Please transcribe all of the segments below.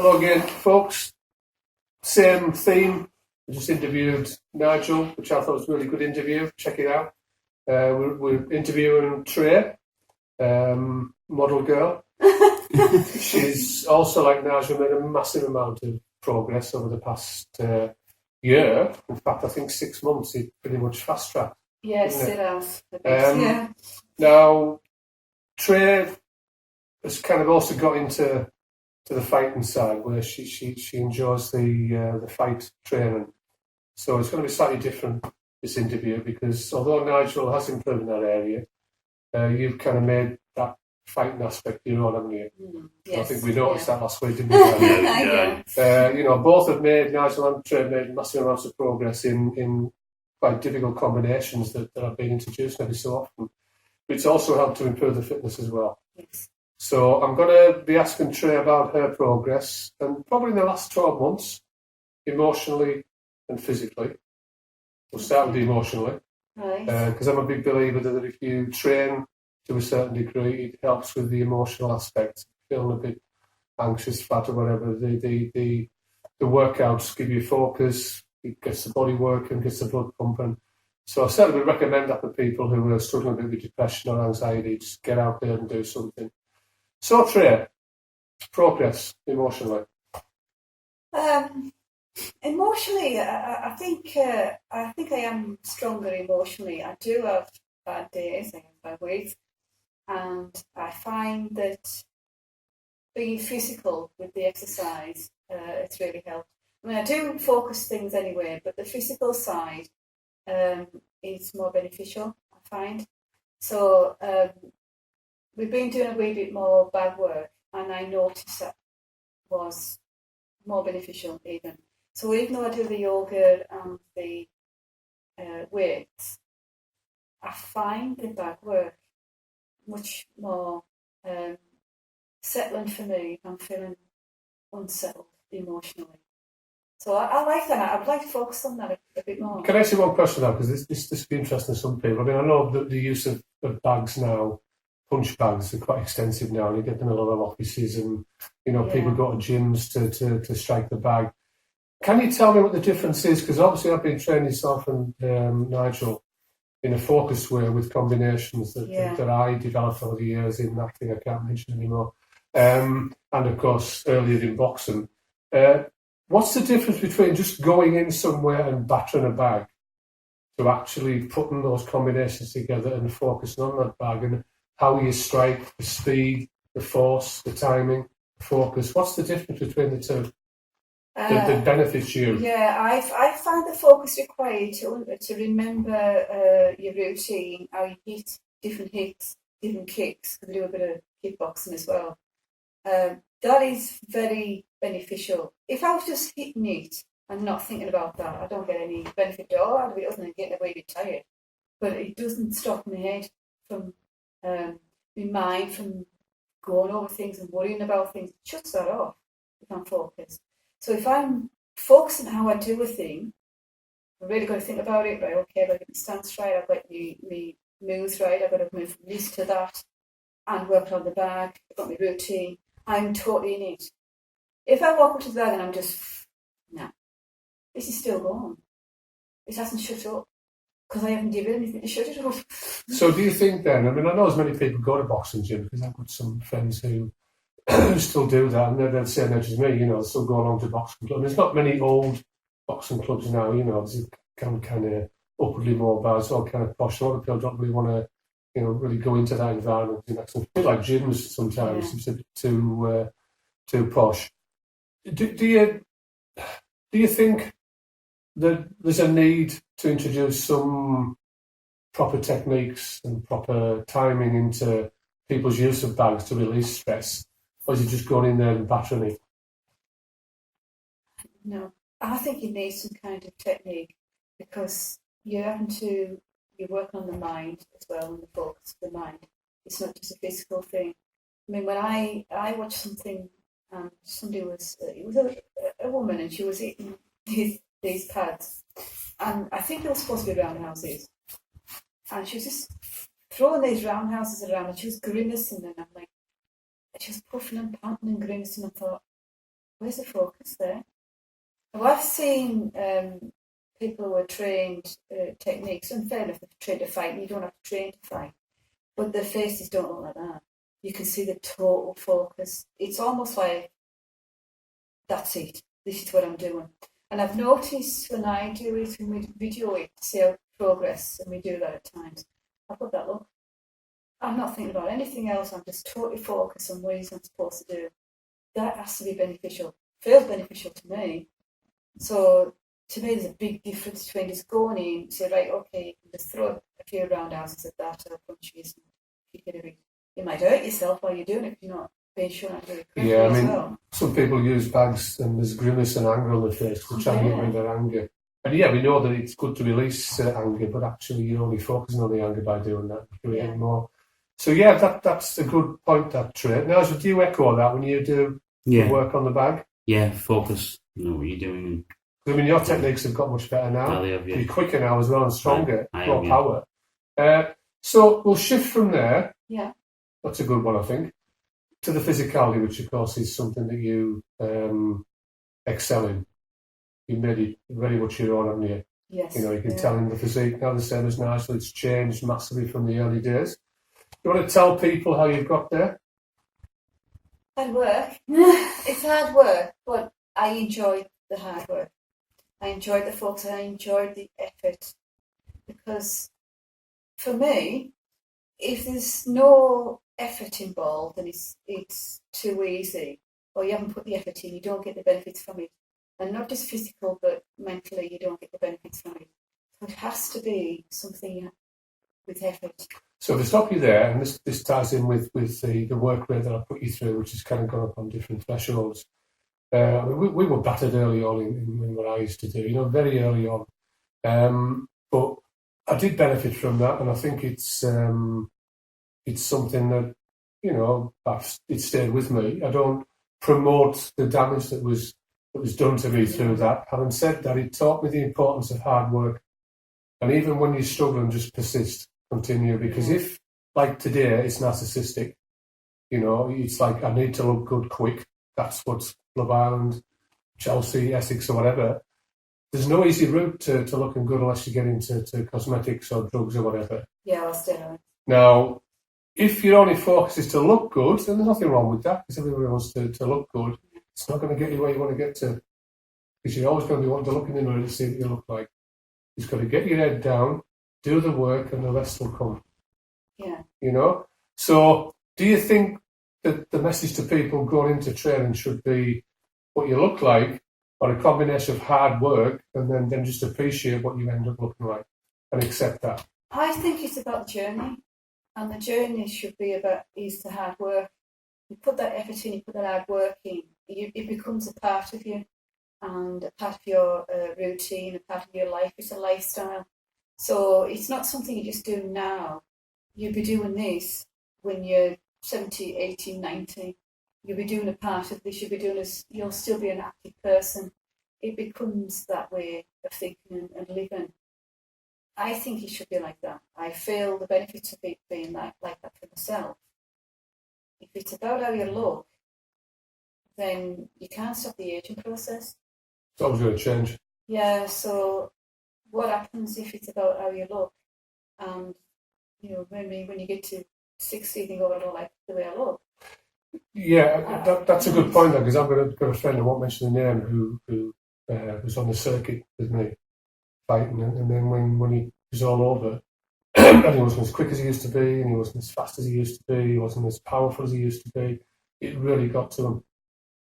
Hello again, folks. Same theme. I just interviewed Nigel, which I thought was a really good interview. Check it out. We're interviewing Trey, model girl. She's also, like Nigel, made a massive amount of progress over the past year. In fact, I think 6 months, it pretty much fast-tracked. Yes, it has. Yeah. Now, Trey has kind of also got into the fighting side, where she enjoys the fight training. So it's going to be slightly different, this interview, because although Nigel has improved in that area, you've kind of made that fighting aspect your own, haven't you? Yes, I think we noticed that last week, didn't we? Both have made, Nigel and Trey, made massive amounts of progress in quite difficult combinations that have been introduced every so often. But it's also helped to improve the fitness as well. Yes. So I'm going to be asking Trey about her progress, and probably in the last 12 months, emotionally and physically. We'll start with the emotionally. Right. Because I'm a big believer that if you train to a certain degree, it helps with the emotional aspect. Feeling a bit anxious, fat, or whatever. The workouts give you focus, it gets the body working, gets the blood pumping. So I certainly would recommend that for people who are struggling a bit with depression or anxiety. Just get out there and do something. So, Trey, progress emotionally. Emotionally, I think I am stronger emotionally. I do have bad days, I have bad weeks, and I find that being physical with the exercise, it's really helped. I mean, I do focus things anyway, but the physical side is more beneficial, I find. So we've been doing a wee bit more bag work, and I noticed that was more beneficial even. So even though I do the yoga and the weights, I find the bag work much more settling for me. I'm feeling unsettled emotionally. So I like that. I would like to focus on that a bit more. Can I ask you one question now? Because this would be interesting to some people. I mean, I know that the use of bags now, punch bags, are quite extensive now, and you get them in a lot of offices, and people go to gyms to strike the bag. Can you tell me what the difference is? Because obviously I've been training yourself and Nigel in a focused way with combinations that I developed over the years in acting, I can't mention anymore, and of course earlier in boxing. What's the difference between just going in somewhere and battering a bag to actually putting those combinations together and focusing on that bag, and how you strike, the speed, the force, the timing, the focus? What's the difference between the two that benefits you? Yeah, I find the focus required to remember your routine, how you hit different hits, different kicks, because I do a bit of kickboxing as well. That is very beneficial. If I was just hitting it and not thinking about that, I don't get any benefit at all out of it other than getting a wee bit tired. But it doesn't stop my head from, my mind from going over things and worrying about things. It shuts that off if I'm focused. So if I'm focusing on how I do a thing, I'm really got to think about it, right? Okay, I've got to get my stance right, I've got my moves right, I've got to move from this to that and work on the bag, I've got my routine. I'm totally in it. If I walk up to the bag and I'm just, no, this is still going. It hasn't shut up because I haven't given anything to shut it up. So do you think then, I mean, I know as many people go to boxing gym, because I've got some friends who still do that, and they're the same age as me, still go along to boxing clubs. There's not many old boxing clubs now, it's kind of upwardly mobile, it's all kind of posh. A lot of people don't really want to, really go into that environment. It's a bit like gyms sometimes, it's a bit too posh. Do you think that there's a need to introduce some proper techniques and proper timing into people's use of bags to release stress? Or is it just going in there and battering it? No, I think you need some kind of technique, because you're working on the mind as well, and the focus of the mind. It's not just a physical thing. I mean, when I watched something, somebody was, it was a woman, and she was eating these pads, and I think they were supposed to be roundhouses, and she was just throwing these roundhouses around, and she was grimacing, and I'm like, she was puffing and panting and grimacing. I thought, where's the focus there? Now, I've seen people who are trained techniques, and fair enough, they're trained to fight, and you don't have to train to fight, but their faces don't look like that. You can see the total focus. It's almost like, that's it, this is what I'm doing. And I've noticed when I do it, when we video it to see our progress, and we do that at times, I've got that look. I'm not thinking about anything else, I'm just totally focused on what it is I'm supposed to do. That has to be beneficial, feels beneficial to me. So to me, there's a big difference between just going in, say, right, okay, you can just throw a few roundhouses at that, or punches, and kick it a bit. You might hurt yourself while you're doing it if you're not being shown how to do it correctly Yeah, I as mean, well. some people use bags and there's grimace and anger on their face to try and get Yeah. rid of their anger. And yeah, we know that it's good to release anger, but actually you're only focusing on the anger by doing that, creating Yeah. more. So yeah, that's a good point, that trait. Now, so do you echo that when you do the work on the bag? Yeah, focus. You know what you're doing. I mean, your techniques have got much better now. Well, they have, yeah. You're quicker now as well and stronger, I more am, yeah. power. So we'll shift from there. Yeah. That's a good one, I think, to the physicality, which of course is something that you excel in. You made it very much your own, haven't you? Yes. You know, you can yeah. tell in the physique now the same as Nigel. It's changed massively from the early days. You want to tell people how you got there? Hard work. It's hard work, but I enjoyed the hard work. I enjoyed the focus. I enjoyed the effort, because for me, if there's no effort involved and it's too easy, or you haven't put the effort in, you don't get the benefits from it. And not just physical, but mentally, you don't get the benefits from it. So it has to be something with effort. So to stop you there, and this ties in with the work rate that I put you through, which has kind of gone up on different thresholds. We were battered early on in what I used to do, you know, very early on. But I did benefit from that, and I think it's something that, you know, it stayed with me. I don't promote the damage that was done to me through that. Having said that, it taught me the importance of hard work, and even when you struggle, and just persist, continue. Because if, like today, it's narcissistic, you know, it's like, I need to look good quick. That's what's Love Island, Chelsea, Essex, or whatever. There's no easy route to looking good unless you get into cosmetics or drugs or whatever. Yeah, I'll stay on it. Now, if your only focus is to look good, then there's nothing wrong with that, because everybody wants to look good. It's not going to get you where you want to get to, because you're always going to be wanting to look in the mirror to see what you look like. You've got to get your head down, do the work, and the rest will come. Yeah. You know? So, do you think that the message to people going into training should be what you look like, or a combination of hard work, and then just appreciate what you end up looking like and accept that? I think it's about the journey, and the journey should be about is the hard work. You put that effort in, you put that hard work in, it becomes a part of you, and a part of your routine, a part of your life. It's a lifestyle. So it's not something you just do now. You'll be doing this when you're 70, 80, 90. You'll be doing a part of this. You'll still be an active person. It becomes that way of thinking and living. I think it should be like that. I feel the benefits of it being like that for myself. If it's about how you look, then you can't stop the aging process. It's always going to change. Yeah, so what happens if it's about how you look? And, you know, maybe when you get to 60, you think, oh, I don't like the way I look. Yeah, that's a good point, because I've got a friend, I won't mention the name, who was on the circuit with me fighting, and then when he was all over, and he wasn't as quick as he used to be, and he wasn't as fast as he used to be, he wasn't as powerful as he used to be, it really got to him,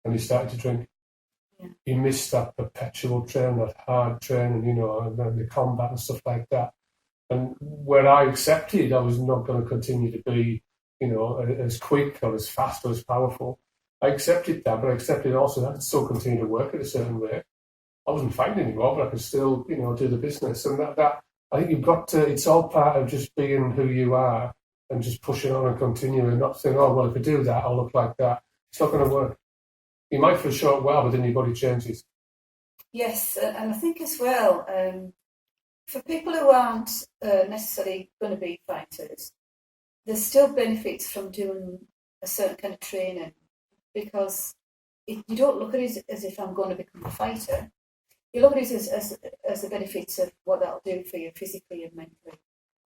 and he started to drink. Yeah. He missed that perpetual training, that hard training, you know, and then the combat and stuff like that. And where I accepted I was not going to continue to be, you know, as quick or as fast or as powerful, I accepted that, but I accepted also that I could still continue to work at a certain rate. I wasn't fighting anymore, but I could still, you know, do the business. And that I think you've got to, it's all part of just being who you are and just pushing on and continuing, not saying, oh, well, if I do that, I'll look like that. It's not going to work. You might for a short while, but then your body changes. Yes, and I think as well, for people who aren't necessarily going to be fighters, there's still benefits from doing a certain kind of training, because you don't look at it as if I'm going to become a fighter. You look at it as the benefits of what that'll do for you physically and mentally,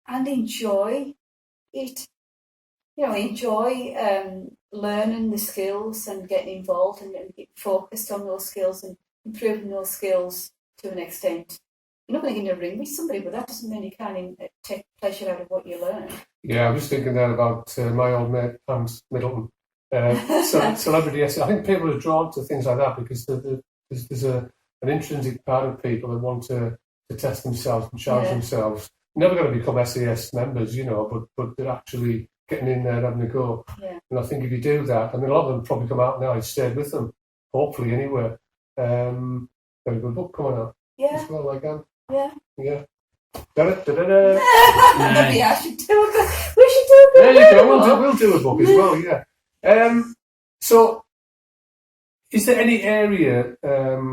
and enjoy it. You know, enjoy learning the skills and getting involved and get focused on those skills and improving those skills to an extent. You're not going to get in a ring with somebody, but that doesn't mean you can't take pleasure out of what you learn. Yeah, I was thinking there about my old mate, Hans Middleton. Celebrity essay. I think people are drawn to things like that because there's an intrinsic part of people that want to test themselves and challenge themselves. Never going to become SAS members, you know, but they're actually getting in there and having a go. Yeah. And I think if you do that, I mean, a lot of them probably come out now. I've stayed with them, hopefully, anyway. Very good book coming out as well, like that. Yeah. Da-da-da-da-da. Maybe I should do a book. We should do a book. There you go. We'll do a book as well, yeah. So, is there any area,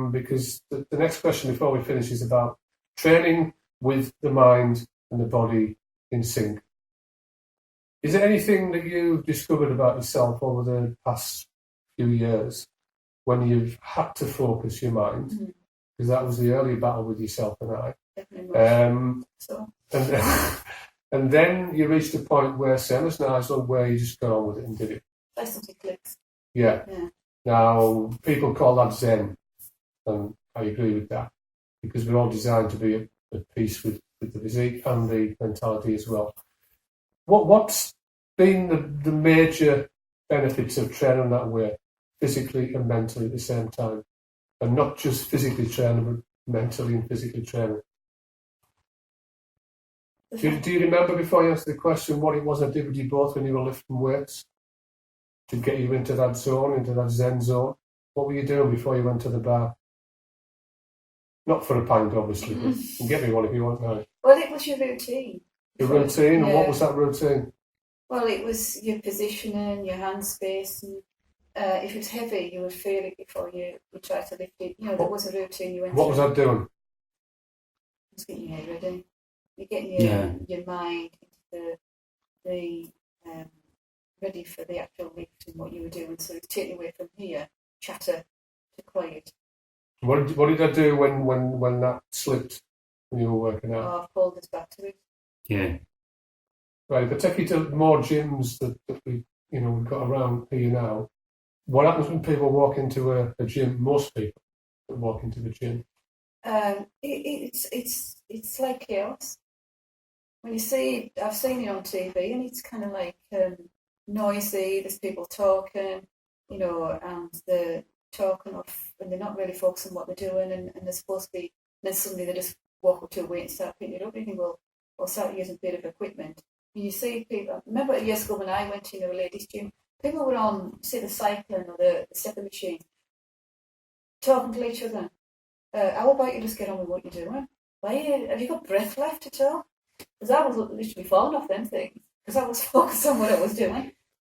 because the next question before we finish is about training with the mind and the body in sync. Is there anything that you've discovered about yourself over the past few years when you've had to focus your mind? Because that was the early battle with yourself and I. Definitely. And then you reached a point where, same as Nigel, where you just got on with it and did it. That's something clicks. Yeah. Now, people call that Zen, and I agree with that, because we're all designed to be at peace with the physique and the mentality as well. What's been the major benefits of training that way, physically and mentally at the same time? And not just physically training, but mentally and physically training. Do you remember, before you answer the question, what it was I did with you both when you were lifting weights to get you into that zone, into that Zen zone? What were you doing before you went to the bar? Not for a pint, obviously, but you can get me one if you want now. Well, it was your routine. Your routine? And what was that routine? Well, it was your positioning, your hand space, and if it was heavy, you would feel it before you try to lift it. You know, there was a routine you went What was through. that doing? Just getting your head ready. You're getting your mind into the ready for the actual lift and what you were doing. So it's taking away from here, chatter, to quiet. What did I do when that slipped when you were working out? Oh, I've pulled us back to it. Yeah. Right, if I take you to more gyms that we've got around here now, what happens when people walk into a gym? Most people that walk into the gym. It's like chaos. When you see, I've seen it on TV, and it's kind of like noisy. There's people talking, and they're talking off, and they're not really focused on what they're doing, and they're supposed to be. And then suddenly they just walk up to a weight and start picking it up. And you think, well, I'll start using a bit of equipment. And you see people. I remember years ago when I went to a ladies' gym, people were on, say, the cycling or the stepping machine, talking to each other. How about you just get on with what you're doing? Have you got breath left at all? Because I was literally falling off them things because I was focused on what I was doing.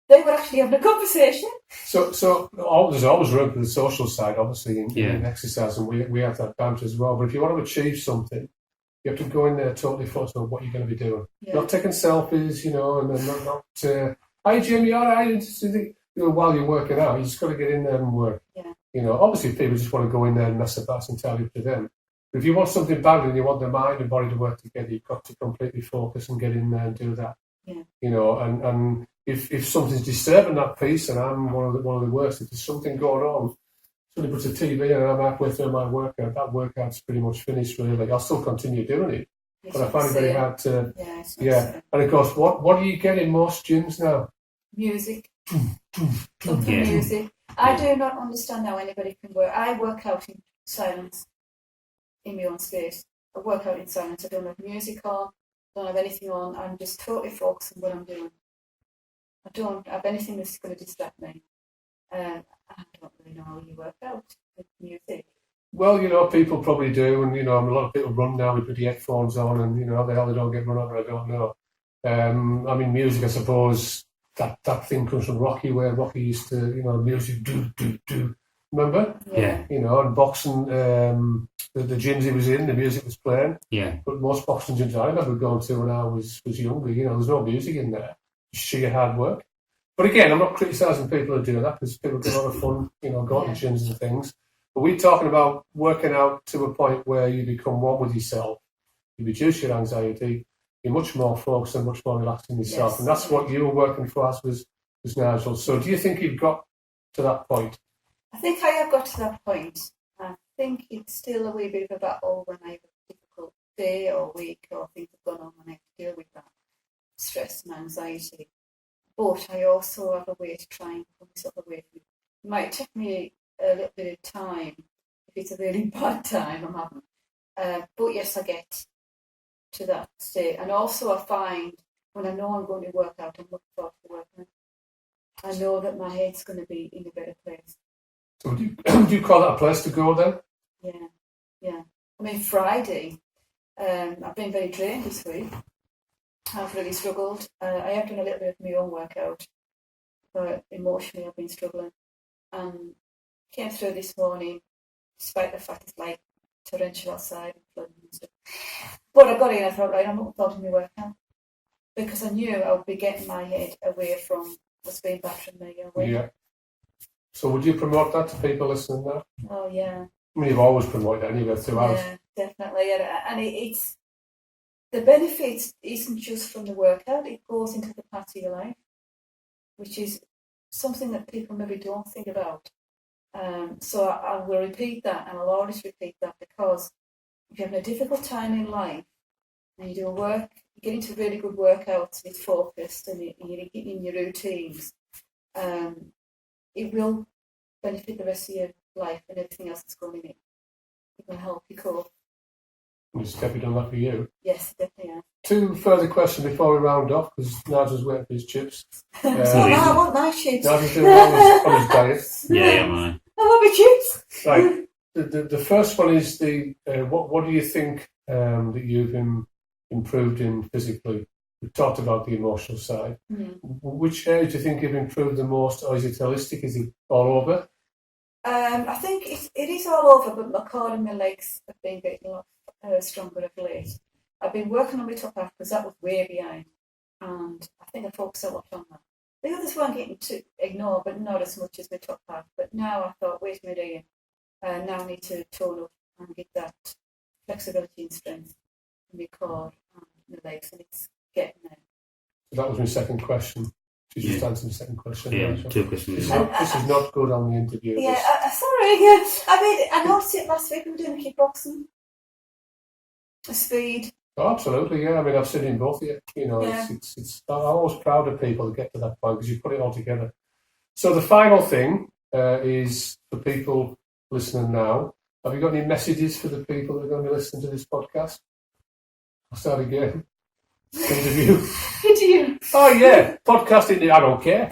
They were actually having a conversation. So there's always room for the social side, obviously, in exercise, and we have that banter as well. But if you want to achieve something, you have to go in there totally focused on what you're going to be doing. Yeah. Not taking selfies, and not hi Jim, you all right? While you're working out, you just got to get in there and work. Yeah. Obviously people just want to go in there and mess about. That's entirely up to them. But if you want something badly and you want the mind and body to work together, you've got to completely focus and get in there and do that. Yeah. And if something's disturbing that piece, and I'm one of the worst, if there's something going on, somebody puts a TV and I'm halfway through my workout, that workout's pretty much finished really. I'll still continue doing it. But I find it very hard to... Yeah. And of course, what do you get in most gyms now? Music. Music. I do not understand how anybody can work. I work out in silence, in my own space. I work out in silence. I don't have music on, don't have anything on. I'm just totally focused on what I'm doing. I don't have anything that's going to distract me. I don't really know how you work out with music. Well, people probably do, and a lot of people run now with the headphones on, and how the hell they don't get run over, I don't know. Music, I suppose, that thing comes from Rocky, where Rocky used to, music do. Remember? Yeah. And boxing, the gyms he was in, the music was playing. Yeah. But most boxing gyms I remember going to when I was younger, there's no music in there. Sheer hard work. But again, I'm not criticising people who do that because people get a lot of fun, going to gyms and things. But we're talking about working out to a point where you become one with yourself, you reduce your anxiety, you're much more focused and much more relaxed in yourself. Yes. And that's what you were working for us was Nigel. So do you think you've got to that point? I think I have got to that point. I think it's still a wee bit of a battle when I have a difficult day or week or things have gone on and I have to deal with that stress and anxiety. But I also have a way to try and pull myself away from it. It might take me a little bit of time if it's a really bad time I'm having. But yes, I get to that state. And also I find when I know I'm going to work out, I'm looking forward to working. I know that my head's going to be in a better place. So would you call that a place to go then? Yeah. I mean, Friday, I've been very drained this week. I've really struggled. I have done a little bit of my own workout, but emotionally I've been struggling. And came through this morning, despite the fact it's like torrential outside and flooding and stuff. But I got in, I thought, right, I'm looking forward to my workout. Because I knew I would be getting my head away from what's being battering me away. Yeah. So would you promote that to people listening now? Oh, yeah. I mean, you've always promoted it anyway throughout. Yeah, definitely. And it's the benefits isn't just from the workout, it goes into the part of your life, which is something that people maybe don't think about. So I will repeat that, and I'll always repeat that, because if you're having a difficult time in life and you do work, you get into really good workouts, it's focused, and you're getting in your routines, it will benefit the rest of your life and everything else that's going in it. It will help you cope. Has Debbie done that for you? Yes, definitely. Yeah. 2 further questions before we round off, because Nigel's waiting for his chips. So I want my chips. Nigel's doing on his diet. Yeah, mine. I want my chips. Right. The first one is what do you think that you've improved in physically? We've talked about the emotional side. Which area do you think you've improved the most, or is it holistic? Is it all over? I think it is all over, but my core and my legs have been getting a lot stronger of late. I've been working on my top half because that was way behind, and I think I focused a lot on that. The others weren't getting to ignore, but not as much as my top half. But now I thought, wait a minute, now I need to tone up and get that flexibility and strength in my core and my legs, and it's getting there. That was my second question. She just answered the second question. Yeah, So 2 questions. this is not good on the interview. Yeah, sorry. Yeah. I noticed it last week. We were doing kickboxing, speed. Oh, absolutely, yeah. I mean, I've seen in both of you. Yeah. It's I'm always proud of people that get to that point because you put it all together. So the final thing is for people listening now. Have you got any messages for the people that are going to be listening to this podcast? I'll start again. Interview. Interview. Oh yeah, podcasting. I don't care.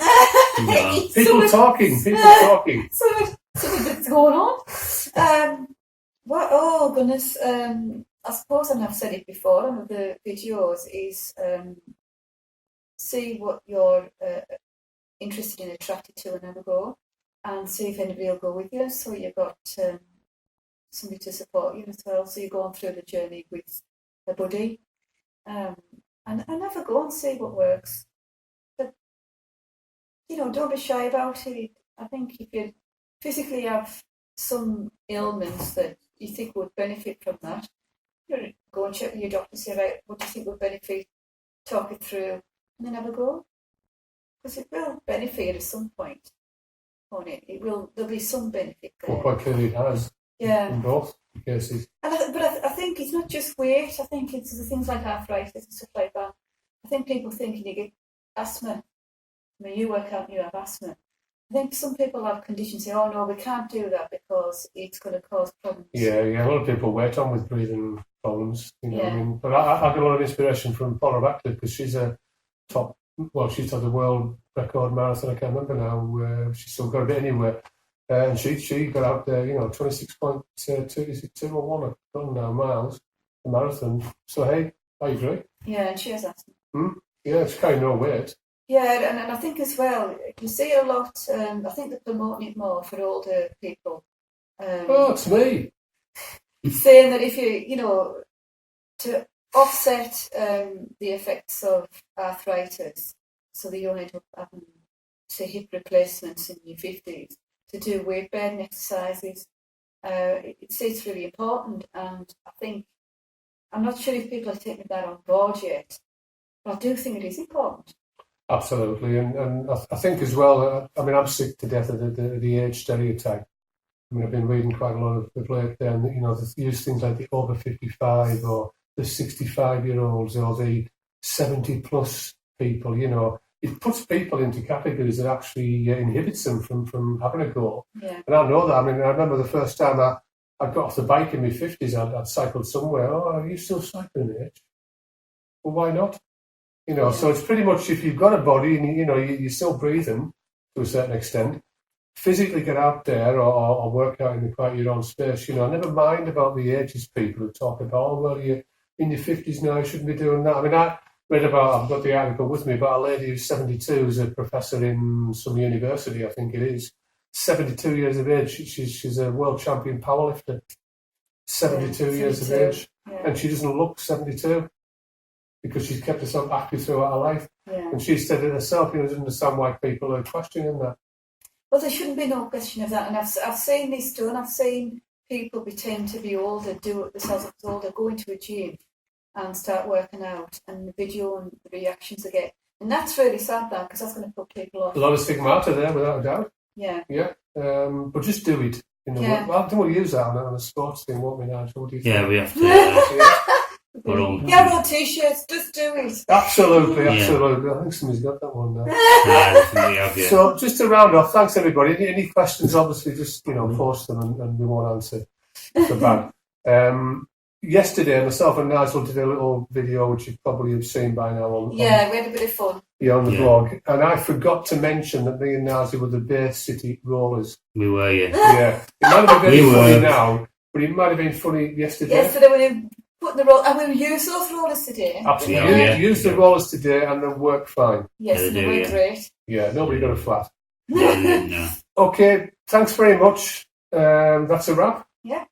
No. People talking. Something that's going on. What? Oh goodness. I suppose, and I've said it before on the videos, is see what you're interested in, attracted to, and have a go, and see if anybody will go with you. So you've got somebody to support you as well. So you're going through the journey with a buddy, and have a go and see what works. But don't be shy about it. I think if you physically have some ailments that you think would benefit from that, go and check with your doctor and say, right, what do you think would benefit? Talk it through, and then have a go. Because it will benefit at some point, won't it? There'll be some benefit there. Well, quite clearly it has. Yeah. In both cases. But I think it's not just weight. I think it's the things like arthritis and stuff like that. I think people thinking you get asthma. I mean, you work out and you have asthma. I think some people have conditions say, oh no, we can't do that because it's going to cause problems. Yeah. A lot of people wait on with breathing problems. I Yeah. mean, but I get a lot of inspiration from Paula Radcliffe because she's she's had the world record marathon. I can't remember now. She's still got a bit anywhere. And she got out there, 26.2, is it 2 or 1? I've done now, miles, the marathon. So, hey, I agree. Yeah, and she has asthma. Yeah, it's kind of no weight. Yeah, and I think as well, you see it a lot, I think they're promoting it more for older people. It's me. Saying that if you, to offset the effects of arthritis, so that you don't end up having to hip replacements in your 50s to do weight bearing exercises. It's really important, and I think, I'm not sure if people are taking that on board yet, but I do think it is important. Absolutely, and I think as well, I mean, I'm sick to death of the age stereotype. I mean, I've been reading quite a lot of late then, you know, they use things like the over 55 or the 65-year-olds or the 70-plus people, you know. It puts people into categories that actually inhibits them from having a go. Yeah. And I know that. I mean, I remember the first time I got off the bike in my 50s, I'd cycled somewhere. Oh, are you still cycling, H? Well, why not? You know, so it's pretty much, if you've got a body and, you know, you're still breathing to a certain extent, physically get out there or work out in quite your own space. You know, never mind about the ages people who talk about, oh, well, you're in your 50s now, you shouldn't be doing that. I mean, I read about, I've got the article with me, about a lady who's 72, who's a professor in some university, I think it is. 72 years of age, she's a world champion powerlifter. 72 years of age. Yeah. And she doesn't look 72 because she's kept herself active throughout her life. Yeah. And she said it herself, you know, doesn't understand why people are questioning that. Well, there shouldn't be no question of that, and I've seen this done. I've seen people pretend to be older, do it themselves older, go into a gym and start working out, and the video and the reactions they get, and that's really sad now, because that's going to put people off. A lot of stigmata there, without a doubt. Yeah. Yeah. But just do it. You know, Yeah. well, I think we'll use that on a sports thing, won't we, Nigel? What do you think? Yeah, we have to. Yeah. Put on. Get on t-shirts, just do it. Absolutely, Yeah. absolutely. I think somebody's got that one now. We have, yeah. So just to round off, thanks everybody. Any questions, obviously, just, you know, post them and we won't answer for bad. Yesterday, myself and Nigel did a little video, which you probably have seen by now on We had a bit of fun. on the Yeah. blog. And I forgot to mention that me and Nigel were the Bay City Rollers. We were, yeah. Yeah. It might have been very We funny were. now, but it might have been funny yesterday. Yesterday we were putting the roll, and we'll use those rollers today. Absolutely. Yeah. Use the rollers today and they'll work fine. Yes, Yeah, and they they do, were yeah. great. Yeah, nobody got a flat. No. Okay, thanks very much. That's a wrap. Yeah.